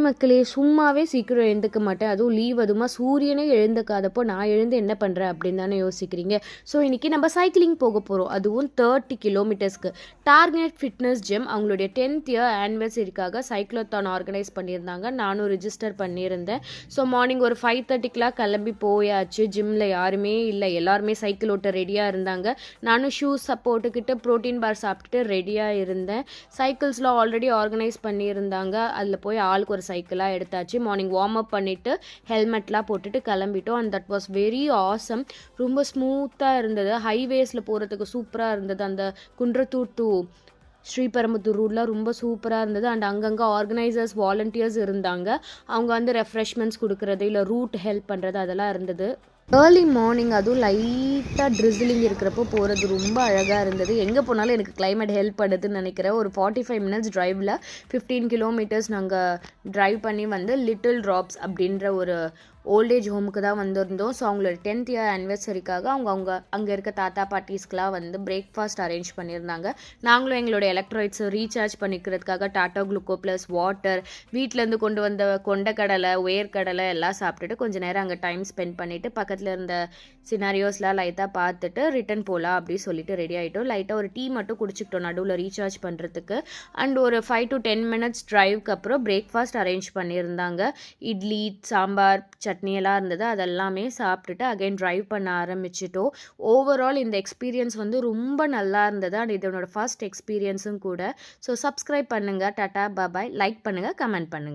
மக்களே, சும்மாவே சீக்கிரம் எழுந்துக்க மாட்டேன். அதுவும் லீவ் அதுவுமா சூரியனே எழுந்துக்காதப்போ நான் எழுந்து என்ன பண்ணுறேன் அப்படின்னு தானே யோசிக்கிறீங்க. ஸோ இன்றைக்கி நம்ம சைக்கிளிங் போக போகிறோம். அதுவும் 30 கிலோமீட்டர்ஸ்க்கு. டார்கெட் ஃபிட்னஸ் ஜிம் அவங்களுடைய 10th இயர் ஆனிவர்சரிக்காக சைக்ளோத்தான் ஆர்கனைஸ் பண்ணியிருந்தாங்க. நானும் ரிஜிஸ்டர் பண்ணியிருந்தேன். ஸோ மார்னிங் ஒரு 5:30க்கெலாம் கிளம்பி போயாச்சு. ஜிம்மில் யாருமே இல்லை, எல்லாருமே சைக்கிள் ஓட்ட ரெடியாக இருந்தாங்க. நானும் ஷூஸ் போட்டுக்கிட்டு ப்ரோட்டீன் பார் சாப்பிட்டுட்டு ரெடியாக இருந்தேன். சைக்கிள்ஸ்லாம் ஆல்ரெடி ஆர்கனைஸ் பண்ணியிருந்தாங்க. அதில் போய் ஆளுக்கு ஒரு சைக்கிளாக எடுத்தாச்சு. மார்னிங் வார்ம் அப் பண்ணிவிட்டு ஹெல்மெட்லாம் போட்டுட்டு கிளம்பிட்டோம். And that was very awesome. ரொம்ப ஸ்மூத்தாக இருந்தது. ஹைவேஸில் போகிறதுக்கு சூப்பராக இருந்தது. அந்த குன்றத்தூர் டு ஸ்ரீபெரும்புத்தூர் ரூட்லாம் ரொம்ப சூப்பராக இருந்தது. அண்ட் அங்கங்கே ஆர்கனைசர்ஸ் வாலண்டியர்ஸ் இருந்தாங்க. அவங்க வந்து ரெஃப்ரெஷ்மெண்ட்ஸ் கொடுக்குறது இல்லை ரூட் ஹெல்ப் பண்ணுறது அதெல்லாம் இருந்தது. ஏர்லி மார்னிங் அதுவும் லைட்டாக ட்ரிசிலிங் இருக்கிறப்போ போகிறது ரொம்ப அழகாக இருந்தது. எங்கே போனாலும் எனக்கு கிளைமேட் ஹெல்ப் பண்ணுதுன்னு நினைக்கிறேன். ஒரு 45 மினிட்ஸ் ட்ரைவில் 15 கிலோமீட்டர்ஸ் நாங்கள் ட்ரைவ் பண்ணி வந்து லிட்டில் ட்ராப்ஸ் அப்படின்ற ஒரு ஓல்டேஜ் ஹோமுக்கு தான் வந்திருந்தோம். ஸோ அவங்களோட 10th இயர் ஆனிவர்சரிக்காக அவங்க அங்கே இருக்க தாத்தா பாட்டிஸ்க்கெலாம் வந்து பிரேக்ஃபாஸ்ட் அரேஞ்ச் பண்ணியிருந்தாங்க. நாங்களும் எங்களோட எலக்ட்ராய்ட்ஸை ரீசார்ஜ் பண்ணிக்கிறதுக்காக டாட்டா குளுக்கோ ப்ளஸ் வாட்டர், வீட்டிலேருந்து கொண்டு வந்த கொண்டக்கடலை, உயர்கடலை எல்லாம் சாப்பிட்டுட்டு கொஞ்சம் நேரம் அங்கே டைம் ஸ்பெண்ட் பண்ணிவிட்டு பக்கத்தில் இருந்த சினாரியோஸ்லாம் லைட்டாக பார்த்துட்டு ரிட்டன் போகலாம் அப்படி சொல்லிட்டு ரெடி ஆகிட்டோம். லைட்டாக ஒரு டீ மட்டும் குடிச்சிக்கிட்டோம் நடுவில் ரீசார்ஜ் பண்ணுறதுக்கு. அண்ட் ஒரு 5 to 10 மினிட்ஸ் ட்ரைவ்க்கு அப்புறம் பிரேக்ஃபாஸ்ட் அரேஞ்ச் பண்ணியிருந்தாங்க. இட்லி, சாம்பார், சட்னி எல்லாம் இருந்தது. அதெல்லாமே சாப்பிட்டுட்டு அகைன் ட்ரைவ் பண்ண ஆரம்பிச்சிட்டோம். ஓவரால் இந்த எக்ஸ்பீரியன்ஸ் வந்து ரொம்ப நல்லா இருந்தது. அண்ட் இதனோட ஃபர்ஸ்ட் எக்ஸ்பீரியன்ஸும் கூட. ஸோ சப்ஸ்கிரைப் பண்ணுங்கள். டாட்டா பாய். லைக் பண்ணுங்கள், கமெண்ட் பண்ணுங்கள்.